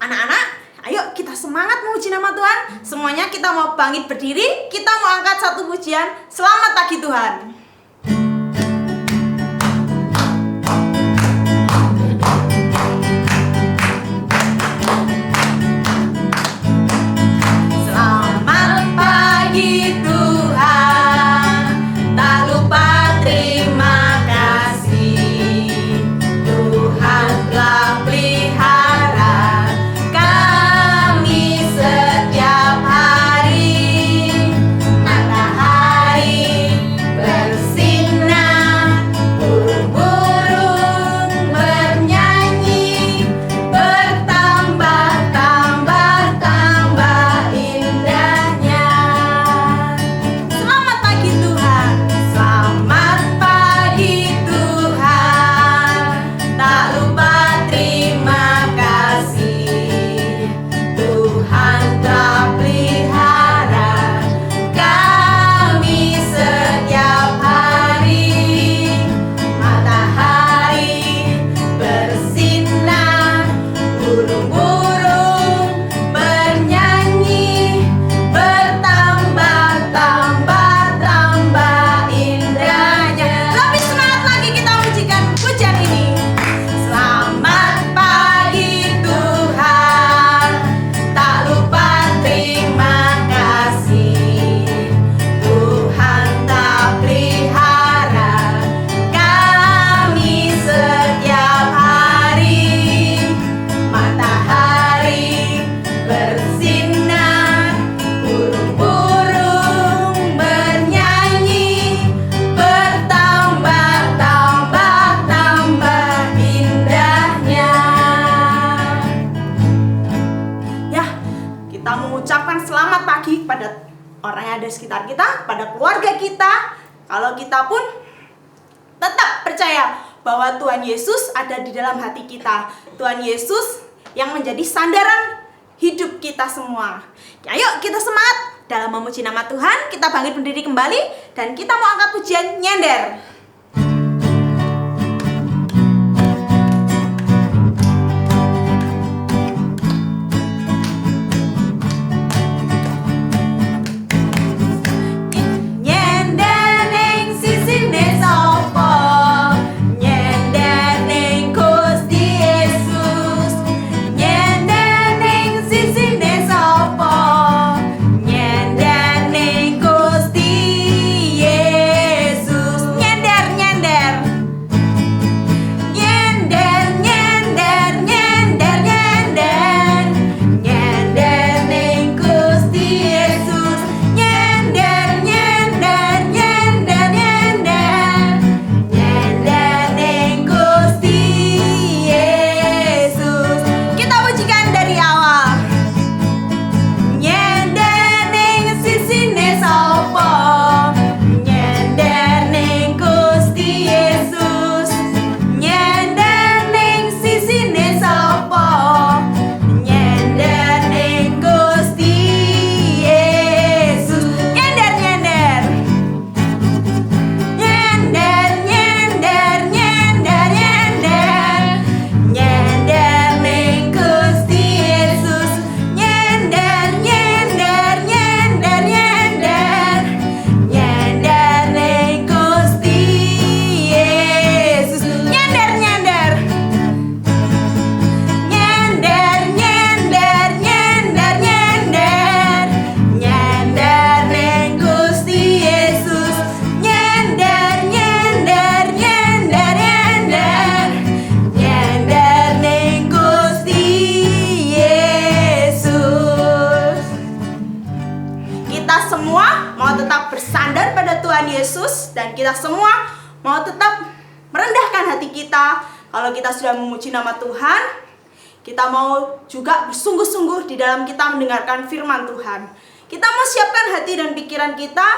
Anak-anak, ayo kita semangat memuji nama Tuhan. Semuanya kita mau bangkit berdiri, kita mau angkat satu pujian. Selamat pagi Tuhan. Pada orang yang ada di sekitar kita, pada keluarga kita. Kalau kita pun tetap percaya bahwa Tuhan Yesus ada di dalam hati kita. Tuhan Yesus yang menjadi sandaran hidup kita semua. Ayo kita semangat dalam memuji nama Tuhan. Kita bangkit berdiri kembali dan kita mau angkat pujian nyender. Dan kita semua mau tetap merendahkan hati kita. Kalau kita sudah memuji nama Tuhan, kita mau juga bersungguh-sungguh di dalam kita mendengarkan firman Tuhan. Kita mau siapkan hati dan pikiran kita.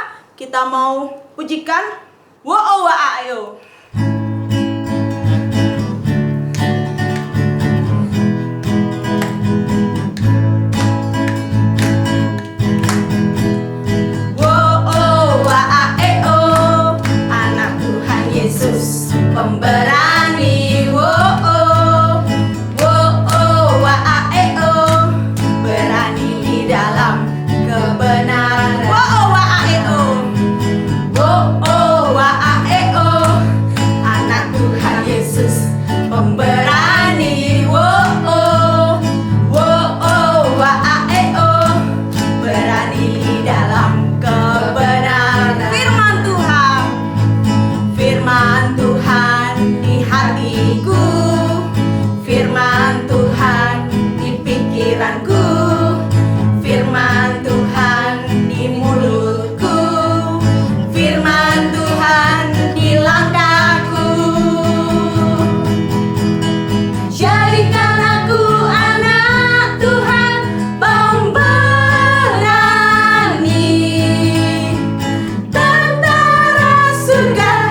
Kita mau pujikan Wo-o wa-ayo. Pemberani, wo-oh, wo-oh, wa-ae-oh. hatiku, firman Tuhan di pikiranku, firman Tuhan di mulutku, firman Tuhan di langkahku. Jadikan aku anak Tuhan pemberani, tentara surga.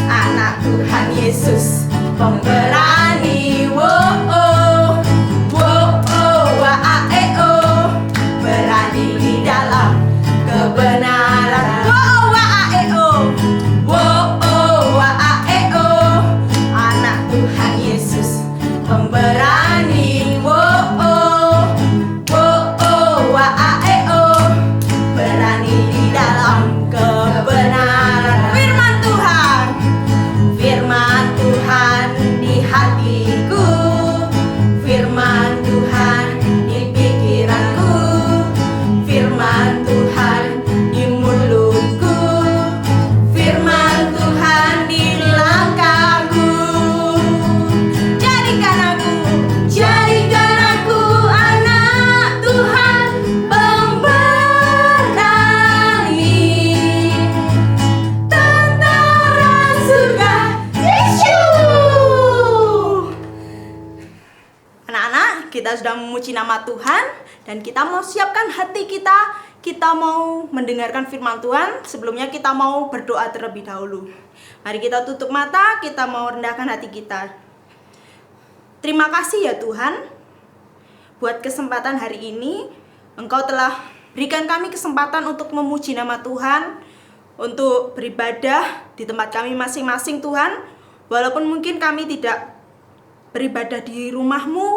Anak Tuhan Yesus pemberani. Berani di dalam kebenaran. Anak Tuhan Yesus pemberani. Berani di dalam kebenaran. Firman Tuhan, firman Tuhan di hatiku, firman Tuhan di pikiranku, firman Tuhan di mulutku, firman Tuhan di langkahku. Jadikan aku anak Tuhan pemberani, tentara surga. Anak-anak, kita sudah memuji nama Tuhan dan kita mau siapkan hati kita. Kita mau mendengarkan firman Tuhan. Sebelumnya kita mau berdoa terlebih dahulu. Mari kita tutup mata, kita mau rendahkan hati kita. Terima kasih ya Tuhan, buat kesempatan hari ini. Engkau telah berikan kami kesempatan untuk memuji nama Tuhan, untuk beribadah di tempat kami masing-masing Tuhan. Walaupun mungkin kami tidak beribadah di rumah-Mu,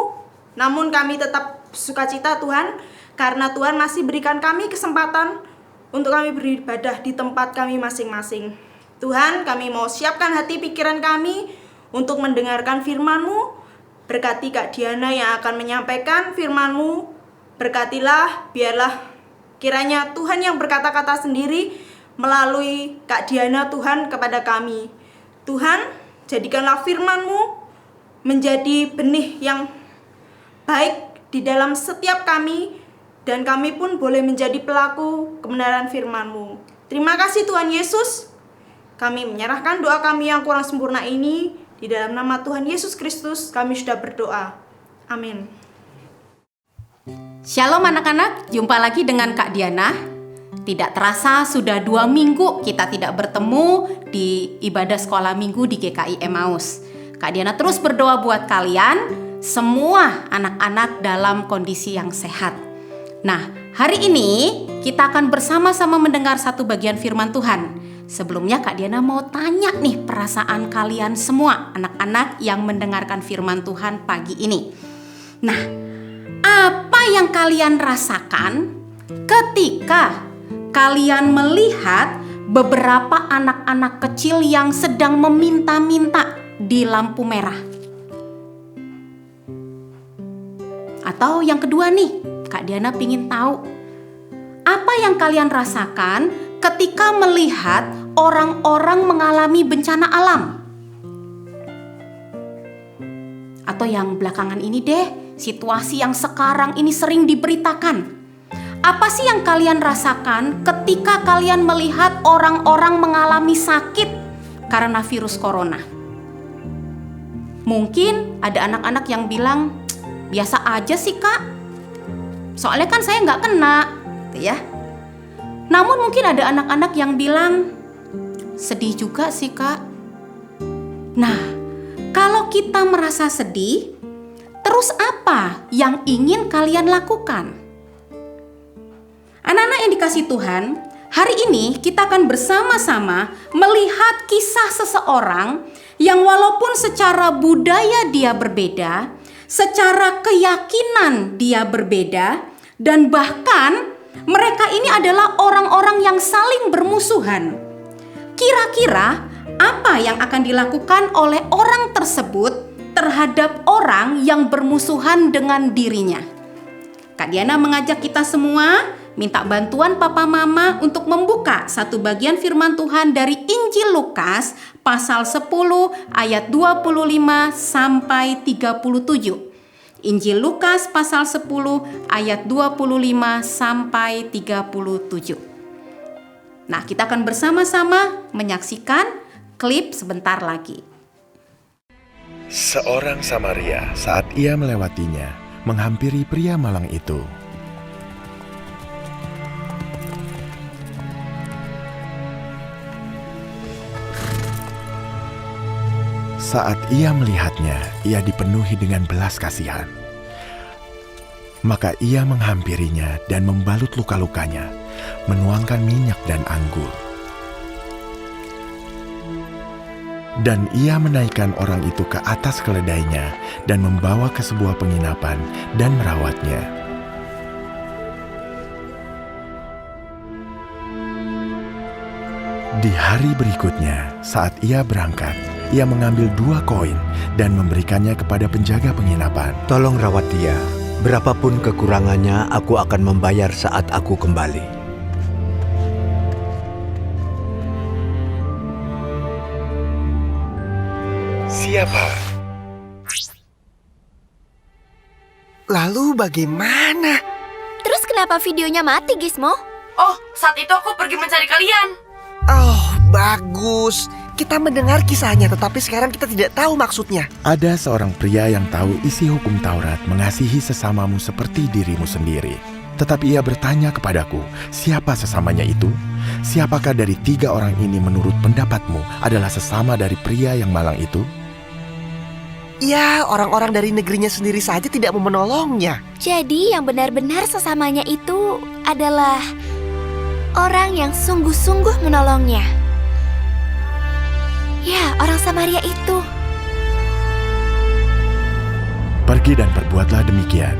namun kami tetap sukacita Tuhan, karena Tuhan masih berikan kami kesempatan untuk kami beribadah di tempat kami masing-masing. Tuhan, kami mau siapkan hati pikiran kami untuk mendengarkan firman-Mu. Berkati Kak Diana yang akan menyampaikan firman-Mu. Berkatilah, biarlah kiranya Tuhan yang berkata-kata sendiri melalui Kak Diana Tuhan kepada kami. Tuhan, jadikanlah firman-Mu menjadi benih yang baik di dalam setiap kami, dan kami pun boleh menjadi pelaku kebenaran firman-Mu. Terima kasih Tuhan Yesus. Kami menyerahkan doa kami yang kurang sempurna ini di dalam nama Tuhan Yesus Kristus. Kami sudah berdoa. Amin. Shalom anak-anak, jumpa lagi dengan Kak Diana. Tidak terasa sudah 2 minggu kita tidak bertemu di ibadah sekolah minggu di GKI Emmaus. Kak Diana terus berdoa buat kalian, semua anak-anak dalam kondisi yang sehat. Nah, hari ini kita akan bersama-sama mendengar satu bagian firman Tuhan. Sebelumnya Kak Diana mau tanya nih perasaan kalian semua, anak-anak yang mendengarkan firman Tuhan pagi ini. Nah, apa yang kalian rasakan ketika kalian melihat beberapa anak-anak kecil yang sedang meminta-minta di lampu merah? Atau yang kedua nih, Kak Diana pingin tahu, apa yang kalian rasakan ketika melihat orang-orang mengalami bencana alam? Atau yang belakangan ini deh, situasi yang sekarang ini sering diberitakan. Apa sih yang kalian rasakan ketika kalian melihat orang-orang mengalami sakit karena virus corona? Mungkin ada anak-anak yang bilang, biasa aja sih Kak, soalnya kan saya nggak kena, gitu ya. Namun mungkin ada anak-anak yang bilang, sedih juga sih Kak. Nah, kalau kita merasa sedih, terus apa yang ingin kalian lakukan? Anak-anak yang dikasih Tuhan, hari ini kita akan bersama-sama melihat kisah seseorang yang walaupun secara budaya dia berbeda, secara keyakinan dia berbeda, dan bahkan mereka ini adalah orang-orang yang saling bermusuhan. Kira-kira apa yang akan dilakukan oleh orang tersebut terhadap orang yang bermusuhan dengan dirinya? Kak Diana mengajak kita semua, minta bantuan papa mama untuk membuka satu bagian firman Tuhan dari Injil Lukas pasal 10 ayat 25 sampai 37. Injil Lukas pasal 10 ayat 25 sampai 37. Nah, kita akan bersama-sama menyaksikan klip sebentar lagi. Seorang Samaria saat ia melewatinya, menghampiri pria malang itu. Saat ia melihatnya, ia dipenuhi dengan belas kasihan. Maka ia menghampirinya dan membalut luka-lukanya, menuangkan minyak dan anggur. Dan ia menaikkan orang itu ke atas keledainya dan membawa ke sebuah penginapan dan merawatnya. Di hari berikutnya, saat ia berangkat, ia mengambil 2 koin dan memberikannya kepada penjaga penginapan. Tolong rawat dia. Berapapun kekurangannya, aku akan membayar saat aku kembali. Siapa? Lalu bagaimana? Terus kenapa videonya mati, Gizmo? Oh, saat itu aku pergi mencari kalian. Oh, bagus. Kita mendengar kisahnya, tetapi sekarang kita tidak tahu maksudnya. Ada seorang pria yang tahu isi hukum Taurat, mengasihi sesamamu seperti dirimu sendiri. Tetapi ia bertanya kepadaku, siapa sesamanya itu? Siapakah dari 3 orang ini menurut pendapatmu adalah sesama dari pria yang malang itu? Ya, orang-orang dari negerinya sendiri saja tidak mau menolongnya. Jadi yang benar-benar sesamanya itu adalah orang yang sungguh-sungguh menolongnya. Ya, orang Samaria itu. Pergi dan perbuatlah demikian.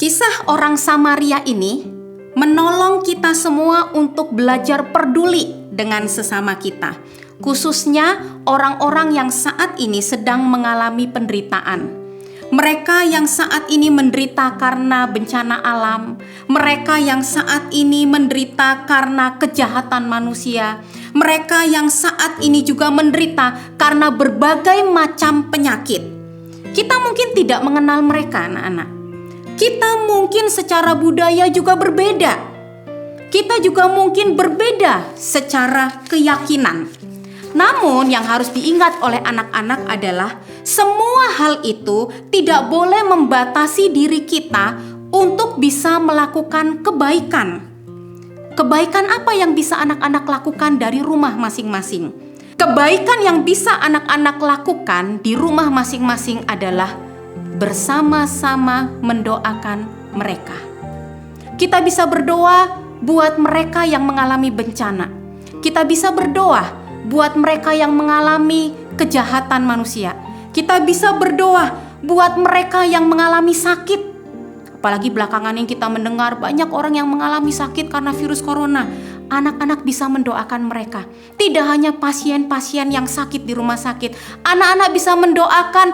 Kisah orang Samaria ini menolong kita semua untuk belajar peduli dengan sesama kita, khususnya orang-orang yang saat ini sedang mengalami penderitaan. Mereka yang saat ini menderita karena bencana alam, mereka yang saat ini menderita karena kejahatan manusia, mereka yang saat ini juga menderita karena berbagai macam penyakit. Kita mungkin tidak mengenal mereka, anak-anak. Kita mungkin secara budaya juga berbeda. Kita juga mungkin berbeda secara keyakinan. Namun yang harus diingat oleh anak-anak adalah semua hal itu tidak boleh membatasi diri kita untuk bisa melakukan kebaikan. Kebaikan apa yang bisa anak-anak lakukan dari rumah masing-masing? Kebaikan yang bisa anak-anak lakukan di rumah masing-masing adalah bersama-sama mendoakan mereka. Kita bisa berdoa buat mereka yang mengalami bencana. Kita bisa berdoa buat mereka yang mengalami kejahatan manusia. Kita bisa berdoa buat mereka yang mengalami sakit. Apalagi belakangan ini kita mendengar banyak orang yang mengalami sakit karena virus corona. Anak-anak bisa mendoakan mereka. Tidak hanya pasien-pasien yang sakit di rumah sakit. Anak-anak bisa mendoakan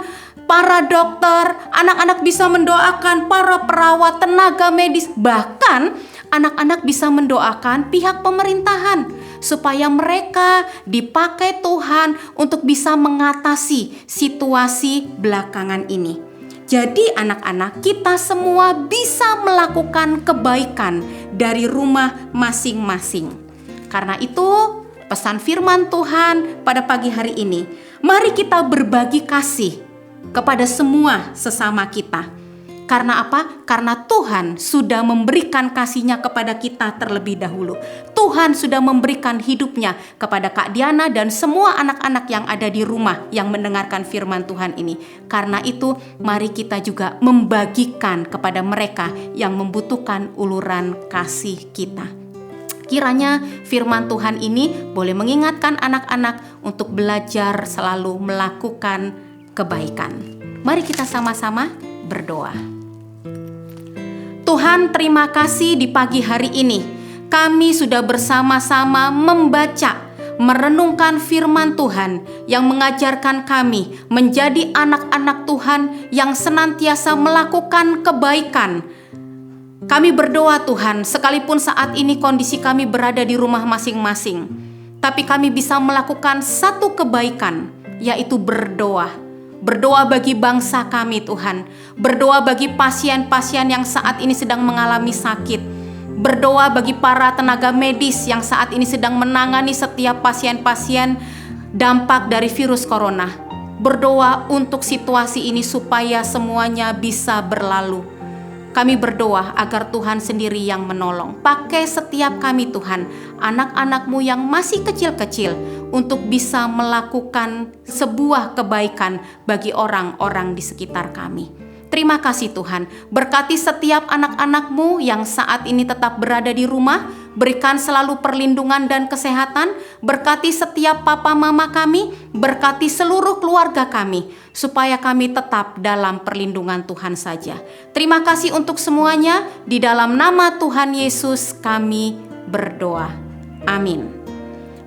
para dokter, anak-anak bisa mendoakan para perawat, tenaga medis, bahkan anak-anak bisa mendoakan pihak pemerintahan supaya mereka dipakai Tuhan untuk bisa mengatasi situasi belakangan ini. Jadi anak-anak, kita semua bisa melakukan kebaikan dari rumah masing-masing. Karena itu, pesan firman Tuhan pada pagi hari ini, mari kita berbagi kasih kepada semua sesama kita. Karena apa? Karena Tuhan sudah memberikan kasih-Nya kepada kita terlebih dahulu. Tuhan sudah memberikan hidupnya kepada Kak Diana dan semua anak-anak yang ada di rumah yang mendengarkan firman Tuhan ini. Karena itu, mari kita juga membagikan kepada mereka yang membutuhkan uluran kasih kita. Kiranya firman Tuhan ini boleh mengingatkan anak-anak untuk belajar selalu melakukan kebaikan. Mari kita sama-sama berdoa. Tuhan, terima kasih di pagi hari ini. Kami sudah bersama-sama membaca merenungkan firman Tuhan yang mengajarkan kami menjadi anak-anak Tuhan yang senantiasa melakukan kebaikan. Kami berdoa Tuhan, sekalipun saat ini kondisi kami berada di rumah masing-masing, tapi kami bisa melakukan satu kebaikan, yaitu berdoa. Berdoa bagi bangsa kami Tuhan, berdoa bagi pasien-pasien yang saat ini sedang mengalami sakit, berdoa bagi para tenaga medis yang saat ini sedang menangani setiap pasien-pasien dampak dari virus corona. Berdoa untuk situasi ini supaya semuanya bisa berlalu. Kami berdoa agar Tuhan sendiri yang menolong. Pakai setiap kami Tuhan, anak-anak-Mu yang masih kecil-kecil, untuk bisa melakukan sebuah kebaikan bagi orang-orang di sekitar kami. Terima kasih Tuhan, berkati setiap anak-anak-Mu yang saat ini tetap berada di rumah, berikan selalu perlindungan dan kesehatan, berkati setiap papa mama kami, berkati seluruh keluarga kami, supaya kami tetap dalam perlindungan Tuhan saja. Terima kasih untuk semuanya, di dalam nama Tuhan Yesus kami berdoa. Amin.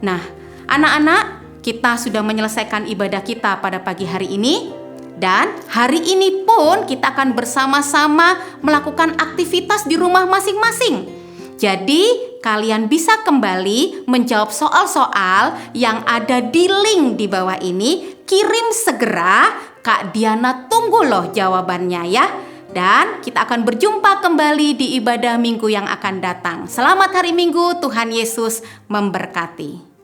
Nah, anak-anak, kita sudah menyelesaikan ibadah kita pada pagi hari ini. Dan hari ini pun kita akan bersama-sama melakukan aktivitas di rumah masing-masing. Jadi kalian bisa kembali menjawab soal-soal yang ada di link di bawah ini. Kirim segera, Kak Diana tunggu loh jawabannya ya. Dan kita akan berjumpa kembali di ibadah minggu yang akan datang. Selamat hari Minggu, Tuhan Yesus memberkati.